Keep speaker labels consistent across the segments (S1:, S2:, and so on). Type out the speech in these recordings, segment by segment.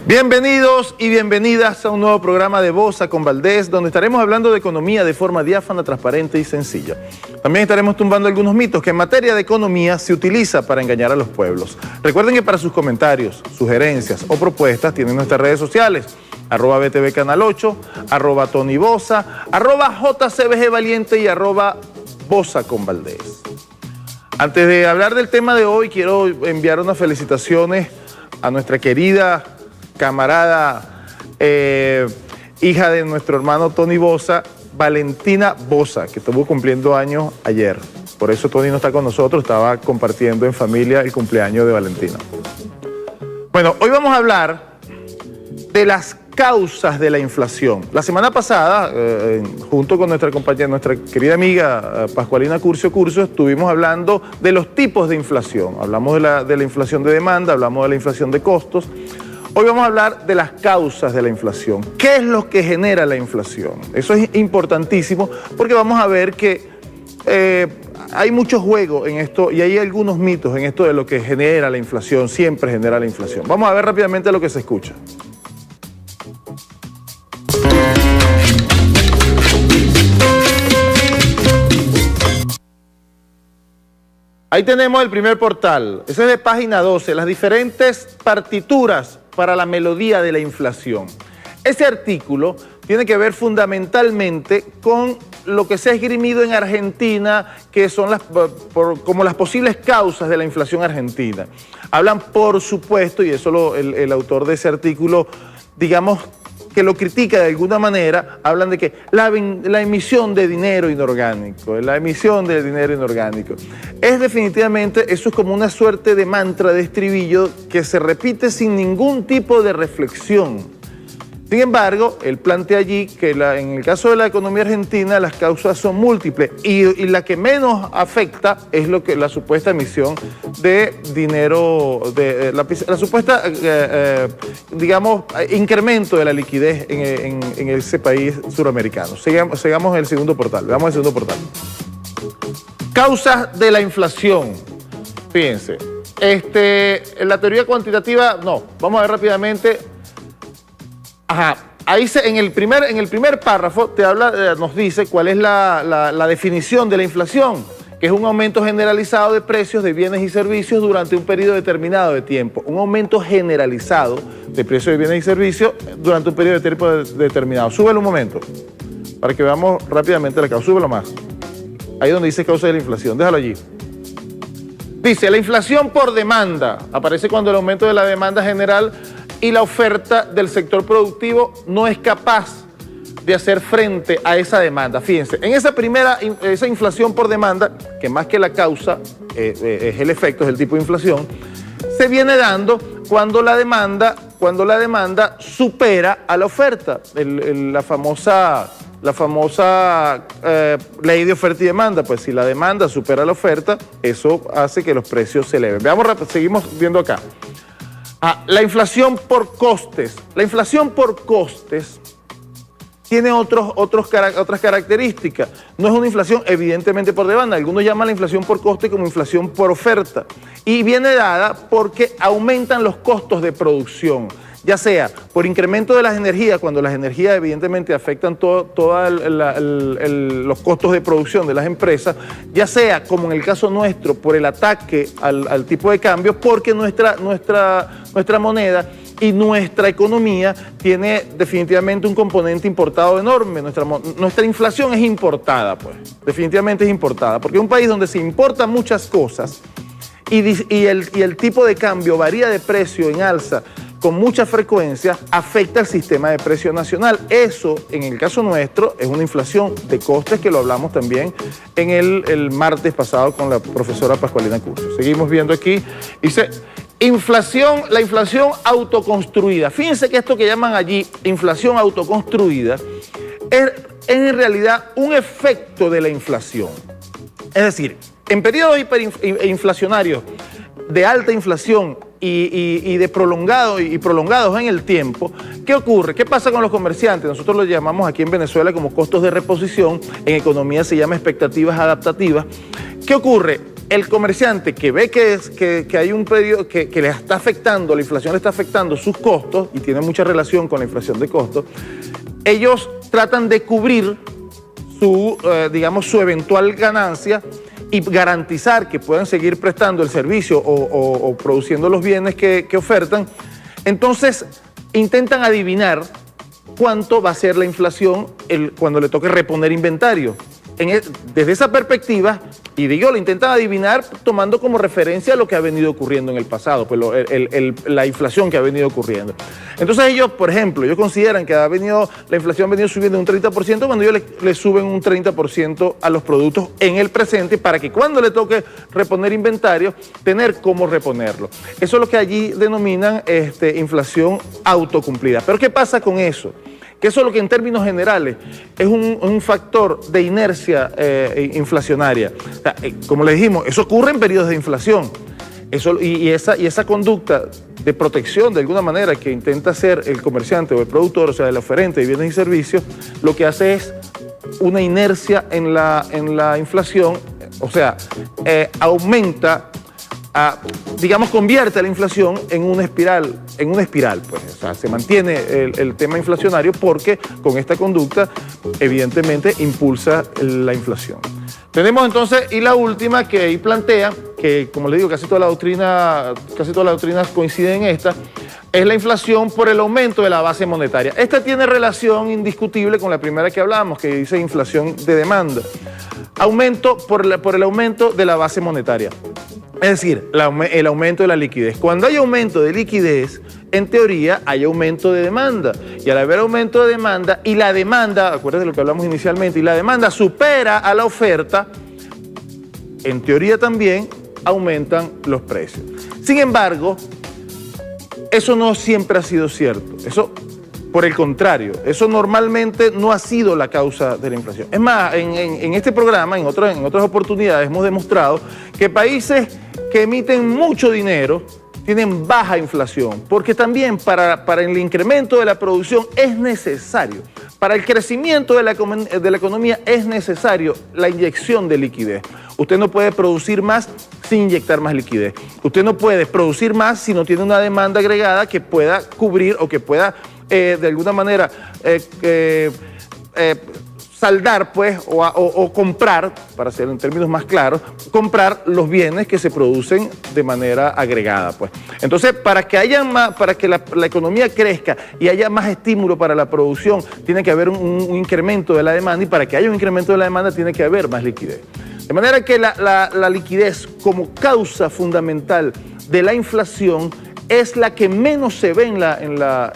S1: Bienvenidos y bienvenidas a un nuevo programa de Bosa con Valdés, donde estaremos hablando de economía de forma diáfana, transparente y sencilla. También estaremos tumbando algunos mitos que en materia de economía se utiliza para engañar a los pueblos. Recuerden que para sus comentarios, sugerencias o propuestas tienen nuestras redes sociales, @BTV Canal 8, @TonyBosa, @JCBGValiente y @Bosa con Valdés. Antes de hablar del tema de hoy, quiero enviar unas felicitaciones a nuestra querida camarada, hija de nuestro hermano Tony Bosa, Valentina Bosa, que estuvo cumpliendo años ayer. Por eso Tony no está con nosotros, estaba compartiendo en familia el cumpleaños de Valentina. Bueno, hoy vamos a hablar de las causas de la inflación. La semana pasada, junto con nuestra compañera, nuestra querida amiga Pascualina Curcio, estuvimos hablando de los tipos de inflación. Hablamos de la inflación de demanda, hablamos de la inflación de costos. Hoy vamos a hablar de las causas de la inflación. ¿Qué es lo que genera la inflación? Eso es importantísimo porque vamos a ver que hay mucho juego en esto y hay algunos mitos en esto de lo que genera la inflación, siempre genera la inflación. Vamos a ver rápidamente lo que se escucha. Ahí tenemos el primer portal, ese es de página 12, las diferentes partituras para la melodía de la inflación. Ese artículo tiene que ver fundamentalmente con lo que se ha esgrimido en Argentina, que son como las posibles causas de la inflación argentina. Hablan, por supuesto, y eso el autor de ese artículo, digamos, que lo critica de alguna manera, hablan de que la emisión de dinero inorgánico, es definitivamente, eso es como una suerte de mantra, de estribillo que se repite sin ningún tipo de reflexión. Sin embargo, él plantea allí que en el caso de la economía argentina las causas son múltiples y la que menos afecta es la supuesta emisión de dinero, la supuesta, digamos, incremento de la liquidez en ese país suramericano. Sigamos el segundo portal, veamos el segundo portal. Causas de la inflación. Fíjense, la teoría cuantitativa, no, vamos a ver rápidamente. Ajá, ahí en el primer párrafo nos dice cuál es la definición de la inflación, que es un aumento generalizado de precios de bienes y servicios durante un periodo determinado de tiempo. Un aumento generalizado de precios de bienes y servicios durante un periodo de tiempo determinado. Súbelo un momento, para que veamos rápidamente la causa. Súbelo más. Ahí donde dice causa de la inflación, déjalo allí. Dice, la inflación por demanda. Aparece cuando el aumento de la demanda general y la oferta del sector productivo no es capaz de hacer frente a esa demanda. Fíjense, en esa inflación por demanda, que más que la causa es el efecto, es el tipo de inflación, se viene dando cuando la demanda supera a la oferta. La famosa ley de oferta y demanda, pues si la demanda supera la oferta, eso hace que los precios se eleven. Veamos rápido, seguimos viendo acá. La inflación por costes. La inflación por costes tiene otras características. No es una inflación evidentemente por demanda. Algunos llaman la inflación por coste como inflación por oferta. Y viene dada porque aumentan los costos de producción, ya sea por incremento de las energías, cuando las energías evidentemente afectan todos los costos de producción de las empresas, ya sea, como en el caso nuestro, por el ataque al tipo de cambio, porque nuestra moneda y nuestra economía tiene definitivamente un componente importado enorme. Nuestra inflación es importada, pues, definitivamente es importada, porque es un país donde se importan muchas cosas y el tipo de cambio varía de precio en alza con mucha frecuencia, afecta el sistema de precio nacional. Eso, en el caso nuestro, es una inflación de costes que lo hablamos también en el martes pasado con la profesora Pascualina Curcio. Seguimos viendo aquí, dice, la inflación autoconstruida. Fíjense que esto que llaman allí inflación autoconstruida es en realidad un efecto de la inflación. Es decir, en periodos hiperinflacionarios de alta inflación y prolongados en el tiempo, ¿qué ocurre? ¿Qué pasa con los comerciantes? Nosotros lo llamamos aquí en Venezuela como costos de reposición, en economía se llama expectativas adaptativas. ¿Qué ocurre? el comerciante que ve que hay un periodo que le está afectando, la inflación le está afectando sus costos, y tiene mucha relación con la inflación de costos, ellos tratan de cubrir digamos, su eventual ganancia y garantizar que puedan seguir prestando el servicio o produciendo los bienes que ofertan. Entonces, intentan adivinar cuánto va a ser la inflación cuando le toque reponer inventario. Desde esa perspectiva, y digo, lo intentan adivinar tomando como referencia lo que ha venido ocurriendo en el pasado, pues la inflación que ha venido ocurriendo. Entonces ellos, por ejemplo, ellos consideran que la inflación ha venido subiendo un 30% cuando ellos le suben un 30% a los productos en el presente, para que cuando le toque reponer inventario, tener cómo reponerlo. Eso es lo que allí denominan inflación autocumplida. Pero ¿qué pasa con eso? Que eso es lo que en términos generales es un factor de inercia inflacionaria. O sea, como le dijimos, eso ocurre en periodos de inflación. Y esa conducta de protección, de alguna manera, que intenta hacer el comerciante o el productor, o sea, el oferente de bienes y servicios, lo que hace es una inercia en la inflación, o sea, aumenta, digamos, convierte la inflación en una espiral, pues. O sea, se mantiene el tema inflacionario porque con esta conducta evidentemente impulsa la inflación. Tenemos entonces, y la última que ahí plantea, que como le digo, casi todas las doctrinas coinciden en esta, es la inflación por el aumento de la base monetaria. Esta tiene relación indiscutible con la primera que hablamos, que dice inflación de demanda. Aumento por el aumento de la base monetaria. Es decir, el aumento de la liquidez. Cuando hay aumento de liquidez, en teoría hay aumento de demanda. Y al haber aumento de demanda, y la demanda, acuérdense de lo que hablamos inicialmente, y la demanda supera a la oferta, en teoría también aumentan los precios. Sin embargo, eso no siempre ha sido cierto. Eso, por el contrario, eso normalmente no ha sido la causa de la inflación. Es más, en este programa, en otras oportunidades, hemos demostrado que países que emiten mucho dinero tienen baja inflación, porque también para el incremento de la producción es necesario, para el crecimiento de la economía es necesario la inyección de liquidez. Usted no puede producir más sin inyectar más liquidez. Usted no puede producir más si no tiene una demanda agregada que pueda cubrir o que pueda de alguna manera saldar, pues, o comprar, para hacerlo en términos más claros, comprar los bienes que se producen de manera agregada, pues. Entonces, para que la economía crezca y haya más estímulo para la producción, tiene que haber un incremento de la demanda, y para que haya un incremento de la demanda tiene que haber más liquidez. De manera que la liquidez como causa fundamental de la inflación es la que menos se ve en la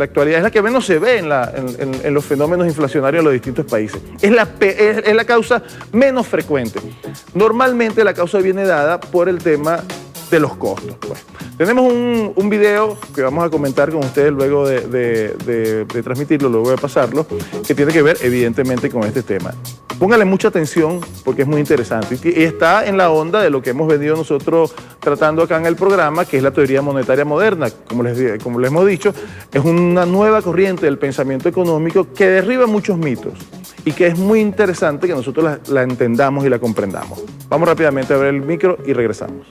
S1: actualidad, es la que menos se ve en los fenómenos inflacionarios de los distintos países. Es la causa menos frecuente. Normalmente la causa viene dada por el tema de los costos, pues. Tenemos un video que vamos a comentar con ustedes luego de transmitirlo, luego de pasarlo, que tiene que ver evidentemente con este tema. Póngale mucha atención porque es muy interesante y está en la onda de lo que hemos venido nosotros tratando acá en el programa, que es la teoría monetaria moderna. Como les hemos dicho, es una nueva corriente del pensamiento económico que derriba muchos mitos y que es muy interesante que nosotros la entendamos y la comprendamos. Vamos rápidamente a ver el micro y regresamos.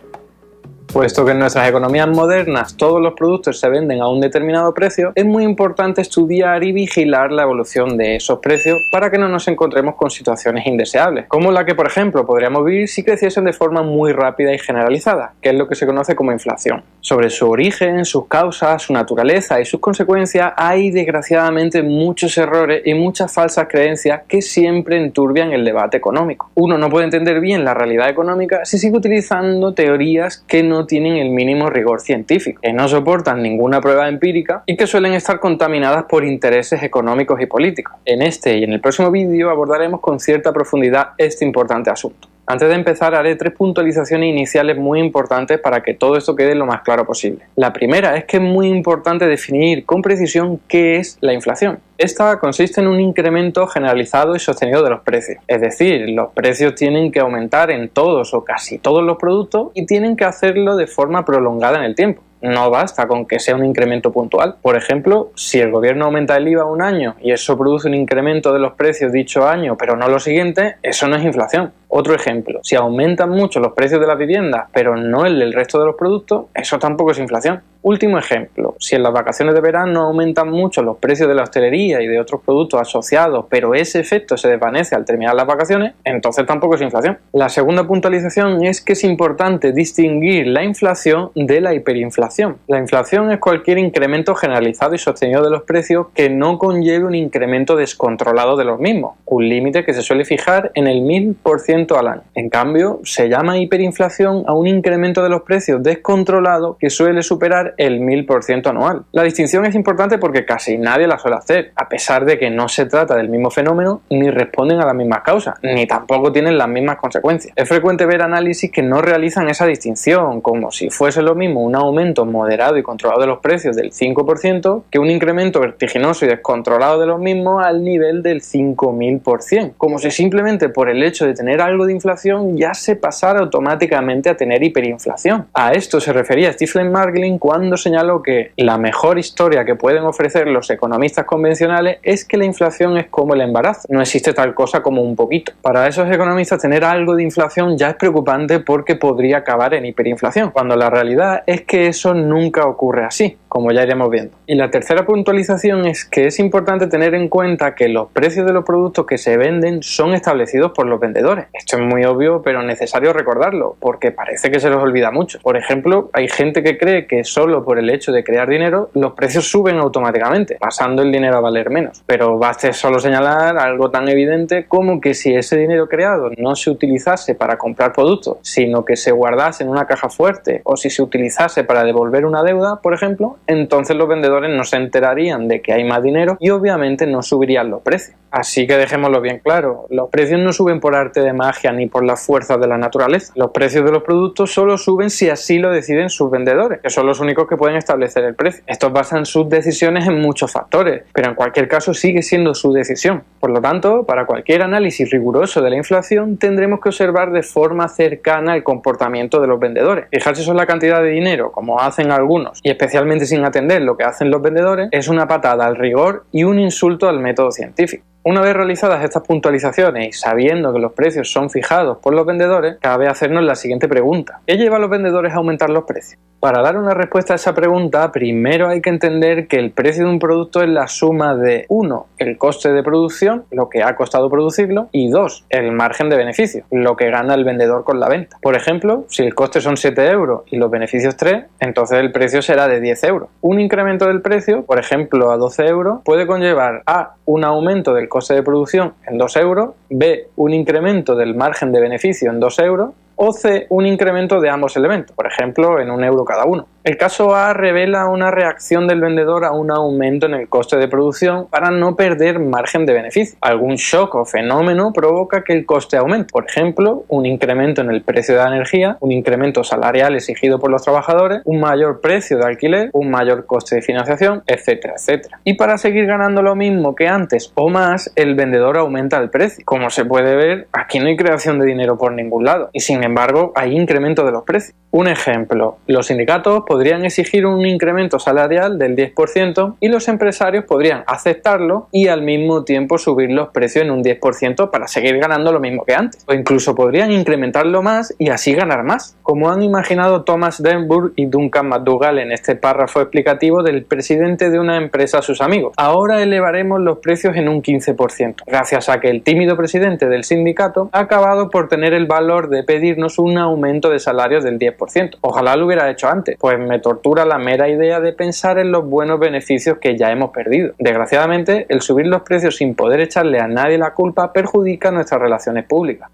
S2: Puesto que en nuestras economías modernas todos los productos se venden a un determinado precio, es muy importante estudiar y vigilar la evolución de esos precios para que no nos encontremos con situaciones indeseables, como la que, por ejemplo, podríamos vivir si creciesen de forma muy rápida y generalizada, que es lo que se conoce como inflación. Sobre su origen, sus causas, su naturaleza y sus consecuencias hay desgraciadamente muchos errores y muchas falsas creencias que siempre enturbian el debate económico. Uno no puede entender bien la realidad económica si sigue utilizando teorías que no tienen el mínimo rigor científico, que no soportan ninguna prueba empírica y que suelen estar contaminadas por intereses económicos y políticos. En este y en el próximo vídeo abordaremos con cierta profundidad este importante asunto. Antes de empezar, haré 3 puntualizaciones iniciales muy importantes para que todo esto quede lo más claro posible. La primera es que es muy importante definir con precisión qué es la inflación. Esta consiste en un incremento generalizado y sostenido de los precios. Es decir, los precios tienen que aumentar en todos o casi todos los productos y tienen que hacerlo de forma prolongada en el tiempo. No basta con que sea un incremento puntual. Por ejemplo, si el gobierno aumenta el IVA un año y eso produce un incremento de los precios dicho año, pero no lo siguiente, eso no es inflación. Otro ejemplo, si aumentan mucho los precios de las viviendas, pero no el del resto de los productos, eso tampoco es inflación. Último ejemplo, si en las vacaciones de verano aumentan mucho los precios de la hostelería y de otros productos asociados, pero ese efecto se desvanece al terminar las vacaciones, entonces tampoco es inflación. La segunda puntualización es que es importante distinguir la inflación de la hiperinflación. La inflación es cualquier incremento generalizado y sostenido de los precios que no conlleve un incremento descontrolado de los mismos, un límite que se suele fijar en el 1000% al año. En cambio, se llama hiperinflación a un incremento de los precios descontrolado que suele superar el 1000% anual. La distinción es importante porque casi nadie la suele hacer, a pesar de que no se trata del mismo fenómeno, ni responden a las mismas causas, ni tampoco tienen las mismas consecuencias. Es frecuente ver análisis que no realizan esa distinción, como si fuese lo mismo un aumento moderado y controlado de los precios del 5% que un incremento vertiginoso y descontrolado de los mismos al nivel del 5000%, como si simplemente por el hecho de tener algo de inflación ya se pasara automáticamente a tener hiperinflación. A esto se refería Stephen Margolin cuando señaló que la mejor historia que pueden ofrecer los economistas convencionales es que la inflación es como el embarazo, no existe tal cosa como un poquito. Para esos economistas tener algo de inflación ya es preocupante porque podría acabar en hiperinflación, cuando la realidad es que eso nunca ocurre así, como ya iremos viendo. Y la tercera puntualización es que es importante tener en cuenta que los precios de los productos que se venden son establecidos por los vendedores. Esto es muy obvio, pero necesario recordarlo, porque parece que se los olvida mucho. Por ejemplo, hay gente que cree que solo por el hecho de crear dinero, los precios suben automáticamente, pasando el dinero a valer menos. Pero baste solo señalar algo tan evidente como que si ese dinero creado no se utilizase para comprar productos, sino que se guardase en una caja fuerte, o si se utilizase para devolver una deuda, por ejemplo, entonces los vendedores no se enterarían de que hay más dinero y obviamente no subirían los precios. Así que dejémoslo bien claro, los precios no suben por arte de magia ni por las fuerzas de la naturaleza. Los precios de los productos solo suben si así lo deciden sus vendedores, que son los únicos que pueden establecer el precio. Estos basan sus decisiones en muchos factores, pero en cualquier caso sigue siendo su decisión. Por lo tanto, para cualquier análisis riguroso de la inflación tendremos que observar de forma cercana el comportamiento de los vendedores. Fijarse sobre la cantidad de dinero, como hacen algunos, y especialmente sin atender lo que hacen los vendedores, es una patada al rigor y un insulto al método científico. Una vez realizadas estas puntualizaciones y sabiendo que los precios son fijados por los vendedores, cabe hacernos la siguiente pregunta. ¿Qué lleva a los vendedores a aumentar los precios? Para dar una respuesta a esa pregunta, primero hay que entender que el precio de un producto es la suma de 1. El coste de producción, lo que ha costado producirlo, y 2. El margen de beneficio, lo que gana el vendedor con la venta. Por ejemplo, si el coste son 7 euros y los beneficios 3, entonces el precio será de 10 euros. Un incremento del precio, por ejemplo a 12 euros, puede conllevar a un aumento del coste de producción en 2 euros, b. un incremento del margen de beneficio en 2 euros, o C, un incremento de ambos elementos, por ejemplo en 1 euro cada uno. El caso A revela una reacción del vendedor a un aumento en el coste de producción para no perder margen de beneficio. Algún shock o fenómeno provoca que el coste aumente, por ejemplo, un incremento en el precio de la energía, un incremento salarial exigido por los trabajadores, un mayor precio de alquiler, un mayor coste de financiación, etcétera, etcétera. Y para seguir ganando lo mismo que antes o más, el vendedor aumenta el precio. Como se puede ver, aquí no hay creación de dinero por ningún lado y sin embargo hay incremento de los precios. Un ejemplo, los sindicatos podrían exigir un incremento salarial del 10% y los empresarios podrían aceptarlo y al mismo tiempo subir los precios en un 10% para seguir ganando lo mismo que antes. O incluso podrían incrementarlo más y así ganar más, como han imaginado Thomas Denburg y Duncan McDougall en este párrafo explicativo del presidente de una empresa a sus amigos. Ahora elevaremos los precios en un 15%, gracias a que el tímido presidente del sindicato ha acabado por tener el valor de pedirnos un aumento de salarios del 10%. Ojalá lo hubiera hecho antes, pues me tortura la mera idea de pensar en los buenos beneficios que ya hemos perdido. Desgraciadamente, el subir los precios sin poder echarle a nadie la culpa perjudica nuestras relaciones públicas.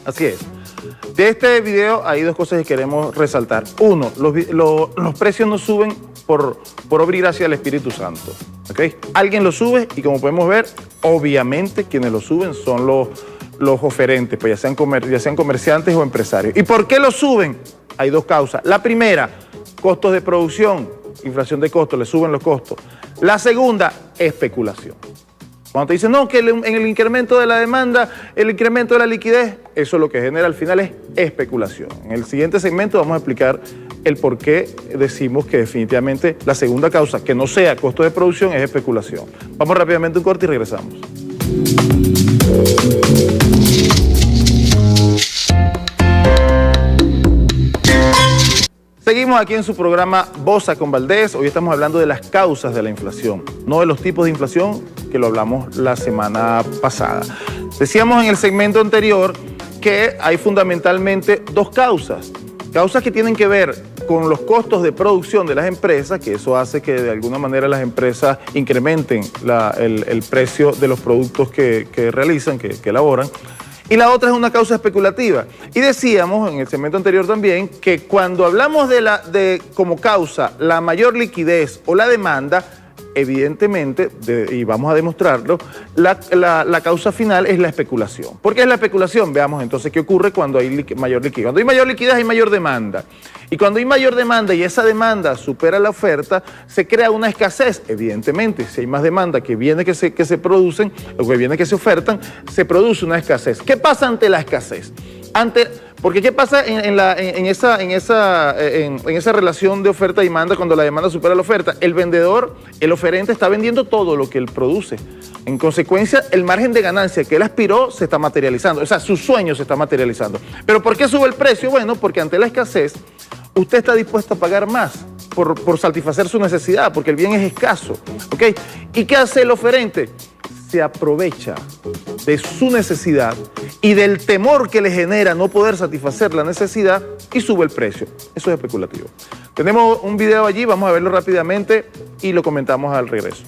S1: Así es. De este video hay dos cosas que queremos resaltar. Uno, los precios no suben por obra y gracia del Espíritu Santo. ¿Okay? Alguien lo sube y como podemos ver, obviamente quienes lo suben son los oferentes, pues ya sean comerciantes o empresarios. ¿Y por qué lo suben? Hay dos causas. La primera, costos de producción, inflación de costos, le suben los costos. La segunda, especulación. Cuando te dicen, no, que en el incremento de la demanda, el incremento de la liquidez, eso lo que genera al final es especulación. En el siguiente segmento vamos a explicar el por qué decimos que definitivamente la segunda causa, que no sea costo de producción, es especulación. Vamos rápidamente a un corte y regresamos. Seguimos aquí en su programa Bosa con Valdés. Hoy estamos hablando de las causas de la inflación, no de los tipos de inflación que lo hablamos la semana pasada. Decíamos en el segmento anterior que hay fundamentalmente dos causas. Causas que tienen que ver con los costos de producción de las empresas, que eso hace que de alguna manera las empresas incrementen el precio de los productos que realizan, que elaboran. Y la otra es una causa especulativa. Y decíamos en el segmento anterior también que cuando hablamos de como causa la mayor liquidez o la demanda, evidentemente, y vamos a demostrarlo, la causa final es la especulación. ¿Por qué es la especulación? Veamos entonces qué ocurre cuando hay mayor liquidez. Cuando hay mayor liquidez hay mayor demanda. Y cuando hay mayor demanda y esa demanda supera la oferta, se crea una escasez. Evidentemente, si hay más demanda que viene que se producen, o que viene que se ofertan, se produce una escasez. ¿Qué pasa ante la escasez? Porque ¿qué pasa en esa relación de oferta y demanda cuando la demanda supera la oferta? El vendedor, el oferente está vendiendo todo lo que él produce. En consecuencia, el margen de ganancia que él aspiró se está materializando. O sea, su sueño se está materializando. ¿Pero por qué sube el precio? Bueno, porque ante la escasez, usted está dispuesto a pagar más por satisfacer su necesidad, porque el bien es escaso. ¿Ok? ¿Y qué hace el oferente? Se aprovecha de su necesidad y del temor que le genera no poder satisfacer la necesidad y sube el precio. Eso es especulativo. Tenemos un video allí, vamos a verlo rápidamente y lo comentamos al regreso.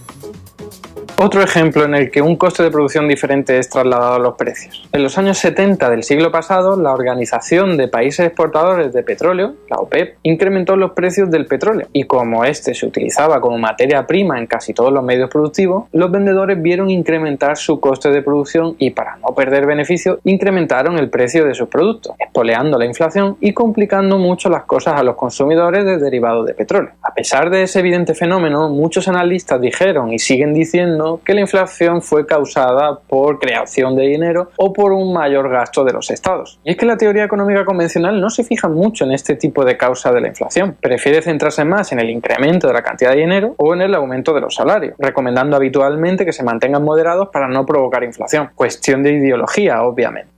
S2: Otro ejemplo en el que un coste de producción diferente es trasladado a los precios. En los años 70 del siglo pasado, la Organización de Países Exportadores de Petróleo, la OPEP, incrementó los precios del petróleo. Y como este se utilizaba como materia prima en casi todos los medios productivos, los vendedores vieron incrementar su coste de producción y, para no perder beneficio, incrementaron el precio de sus productos, espoleando la inflación y complicando mucho las cosas a los consumidores de derivados de petróleo. A pesar de ese evidente fenómeno, muchos analistas dijeron y siguen diciendo que la inflación fue causada por creación de dinero o por un mayor gasto de los estados. Y es que la teoría económica convencional no se fija mucho en este tipo de causa de la inflación. Prefiere centrarse más en el incremento de la cantidad de dinero o en el aumento de los salarios, recomendando habitualmente que se mantengan moderados para no provocar inflación. Cuestión de ideología, obviamente.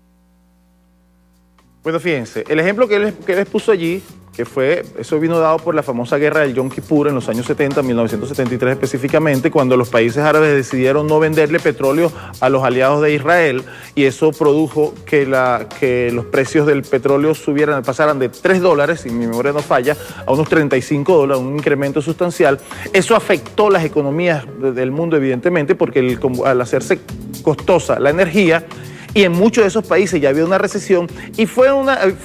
S1: Bueno, fíjense, el ejemplo que él les puso allí, eso vino dado por la famosa guerra del Yom Kippur en los años 70, 1973 específicamente, cuando los países árabes decidieron no venderle petróleo a los aliados de Israel, y eso produjo que los precios del petróleo pasaran de $3, si mi memoria no falla, a unos $35, un incremento sustancial. Eso afectó las economías del mundo, evidentemente, porque al hacerse costosa la energía, y en muchos de esos países ya había una recesión, y fue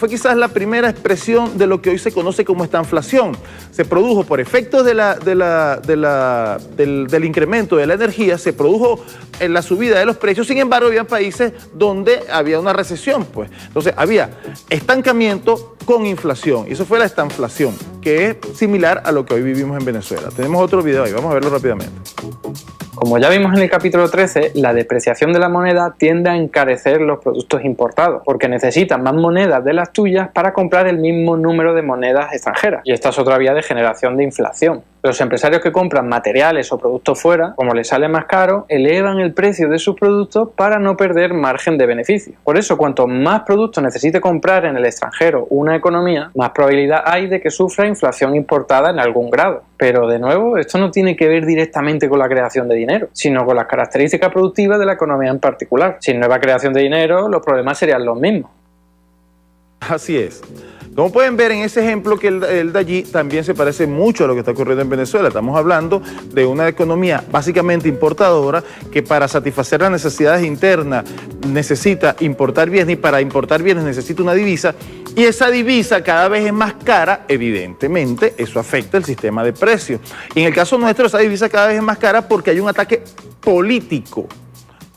S1: quizás la primera expresión de lo que hoy se conoce como estanflación. Se produjo por efectos del incremento de la energía, se produjo en la subida de los precios. Sin embargo, había países donde había una recesión, pues. Entonces, había estancamiento con inflación, y eso fue la estanflación, que es similar a lo que hoy vivimos en Venezuela. Tenemos otro video ahí, vamos a verlo rápidamente.
S2: Como ya vimos en el capítulo 13, la depreciación de la moneda tiende a encarecer los productos importados, porque necesitan más monedas de las tuyas para comprar el mismo número de monedas extranjeras. Y esta es otra vía de generación de inflación. Los empresarios que compran materiales o productos fuera, como les sale más caro, elevan el precio de sus productos para no perder margen de beneficio. Por eso, cuanto más productos necesite comprar en el extranjero una economía, más probabilidad hay de que sufra inflación importada en algún grado. Pero, de nuevo, esto no tiene que ver directamente con la creación de dinero, sino con las características productivas de la economía en particular. Sin nueva creación de dinero, los problemas serían los mismos.
S1: Así es. Como pueden ver en ese ejemplo que el de allí también se parece mucho a lo que está ocurriendo en Venezuela. Estamos hablando de una economía básicamente importadora que para satisfacer las necesidades internas necesita importar bienes, y para importar bienes necesita una divisa, y esa divisa cada vez es más cara. Evidentemente eso afecta el sistema de precios. Y en el caso nuestro, esa divisa cada vez es más cara porque hay un ataque político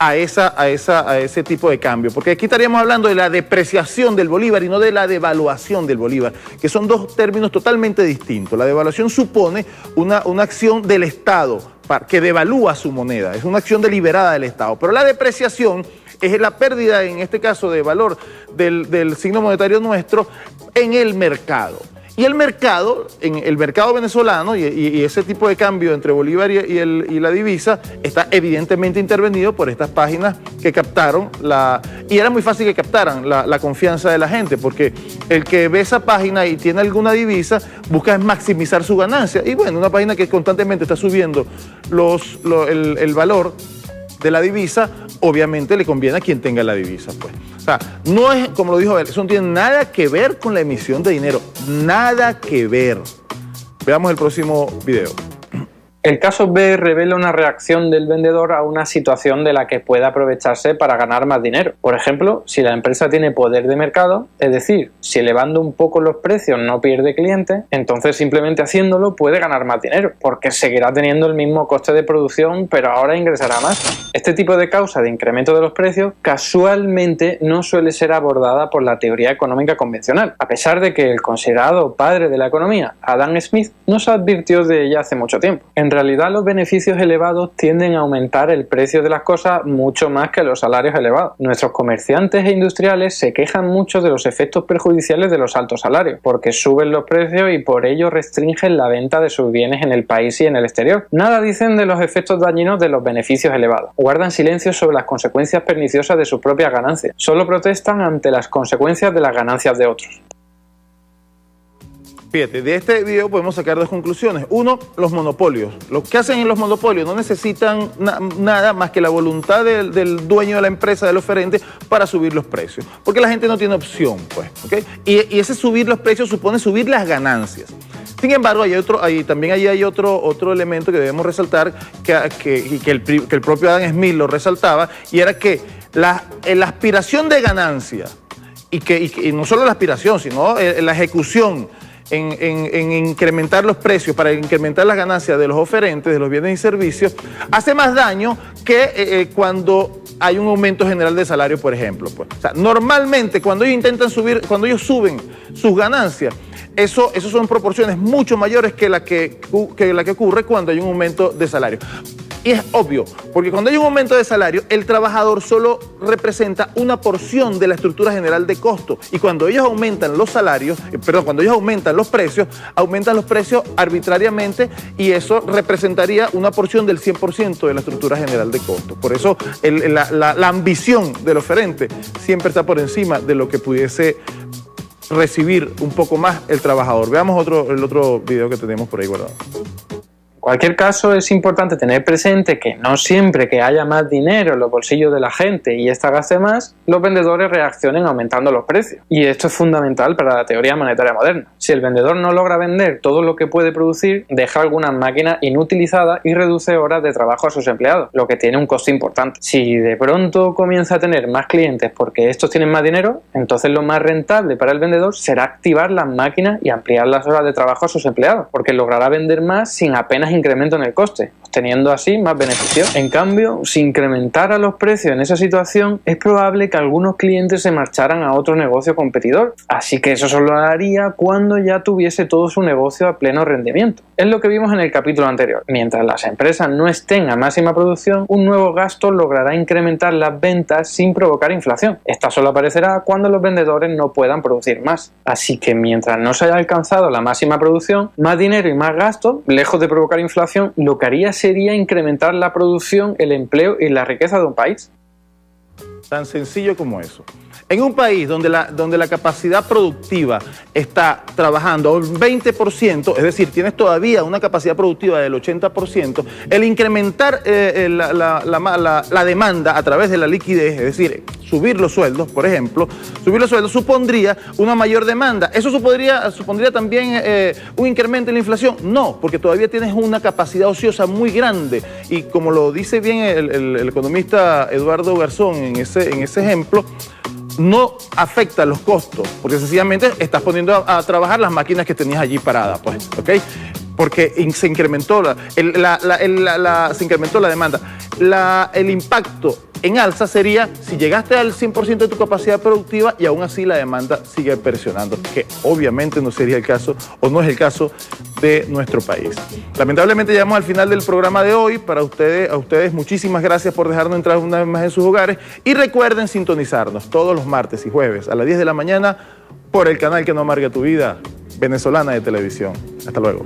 S1: a ese tipo de cambio, porque aquí estaríamos hablando de la depreciación del bolívar y no de la devaluación del bolívar, que son dos términos totalmente distintos. La devaluación supone una acción del Estado que devalúa su moneda, es una acción deliberada del Estado, pero la depreciación es la pérdida, en este caso, de valor del signo monetario nuestro en el mercado. Y el mercado, en el mercado venezolano y ese tipo de cambio entre Bolívar y la divisa está evidentemente intervenido por estas páginas que captaron y era muy fácil que captaran la confianza de la gente, porque el que ve esa página y tiene alguna divisa busca maximizar su ganancia. Y bueno, una página que constantemente está subiendo el valor de la divisa, obviamente le conviene a quien tenga la divisa, pues. O sea, no es, como lo dijo él, eso no tiene nada que ver con la emisión de dinero, nada que ver. Veamos el próximo video.
S2: El caso B revela una reacción del vendedor a una situación de la que puede aprovecharse para ganar más dinero. Por ejemplo, si la empresa tiene poder de mercado, es decir, si elevando un poco los precios no pierde clientes, entonces simplemente haciéndolo puede ganar más dinero, porque seguirá teniendo el mismo coste de producción, pero ahora ingresará más. Este tipo de causa de incremento de los precios casualmente no suele ser abordada por la teoría económica convencional, a pesar de que el considerado padre de la economía, Adam Smith, nos advirtió de ella hace mucho tiempo. En realidad, los beneficios elevados tienden a aumentar el precio de las cosas mucho más que los salarios elevados. Nuestros comerciantes e industriales se quejan mucho de los efectos perjudiciales de los altos salarios, porque suben los precios y por ello restringen la venta de sus bienes en el país y en el exterior. Nada dicen de los efectos dañinos de los beneficios elevados. Guardan silencio sobre las consecuencias perniciosas de sus propias ganancias. Solo protestan ante las consecuencias de las ganancias de otros.
S1: Fíjate, de este video podemos sacar dos conclusiones. Uno, los monopolios. Lo que hacen en los monopolios no necesitan nada más que la voluntad del dueño de la empresa, del oferente, para subir los precios. Porque la gente no tiene opción, pues. ¿Okay? Y ese subir los precios supone subir las ganancias. Sin embargo, también hay otro elemento que debemos resaltar, que el propio Adam Smith lo resaltaba, y era que la aspiración de ganancia, y no solo la aspiración, sino la ejecución, en incrementar los precios para incrementar las ganancias de los oferentes de los bienes y servicios, hace más daño que cuando hay un aumento general de salario, por ejemplo. Pues. O sea, normalmente cuando ellos suben sus ganancias, eso son proporciones mucho mayores que la que ocurre cuando hay un aumento de salario. Y es obvio, porque cuando hay un aumento de salario, el trabajador solo representa una porción de la estructura general de costo. Y cuando ellos aumentan los salarios, cuando ellos aumentan los precios arbitrariamente, y eso representaría una porción del 100% de la estructura general de costo. Por eso la ambición del oferente siempre está por encima de lo que pudiese recibir un poco más el trabajador. Veamos el otro video que tenemos por ahí guardado.
S2: En cualquier caso, es importante tener presente que no siempre que haya más dinero en los bolsillos de la gente y ésta gaste más, los vendedores reaccionen aumentando los precios. Y esto es fundamental para la teoría monetaria moderna. Si el vendedor no logra vender todo lo que puede producir, deja algunas máquinas inutilizadas y reduce horas de trabajo a sus empleados, lo que tiene un coste importante. Si de pronto comienza a tener más clientes porque estos tienen más dinero, entonces lo más rentable para el vendedor será activar las máquinas y ampliar las horas de trabajo a sus empleados, porque logrará vender más sin apenas incremento en el coste, obteniendo así más beneficios. En cambio, si incrementara los precios en esa situación, es probable que algunos clientes se marcharan a otro negocio competidor, así que eso solo lo haría cuando ya tuviese todo su negocio a pleno rendimiento. Es lo que vimos en el capítulo anterior. Mientras las empresas no estén a máxima producción, un nuevo gasto logrará incrementar las ventas sin provocar inflación. Esta solo aparecerá cuando los vendedores no puedan producir más. Así que mientras no se haya alcanzado la máxima producción, más dinero y más gasto, lejos de provocar inflación, lo que haría sería incrementar la producción, el empleo y la riqueza de un país.
S1: Tan sencillo como eso. En un país donde la capacidad productiva está trabajando a un 20%, es decir, tienes todavía una capacidad productiva del 80%, el incrementar la demanda a través de la liquidez, es decir, subir los sueldos, por ejemplo, subir los sueldos supondría una mayor demanda. ¿Eso supondría también un incremento en la inflación? No, porque todavía tienes una capacidad ociosa muy grande. Y como lo dice bien el economista Eduardo Garzón en ese ejemplo, no afecta los costos, porque sencillamente estás poniendo a trabajar las máquinas que tenías allí paradas, pues, ¿ok? Porque se incrementó la demanda. El impacto en alza sería si llegaste al 100% de tu capacidad productiva y aún así la demanda sigue presionando, que obviamente no sería el caso o no es el caso de nuestro país. Lamentablemente llegamos al final del programa de hoy. A ustedes muchísimas gracias por dejarnos entrar una vez más en sus hogares y recuerden sintonizarnos todos los martes y jueves a las 10 de la mañana por el canal que no amarga tu vida, venezolana de televisión. Hasta luego.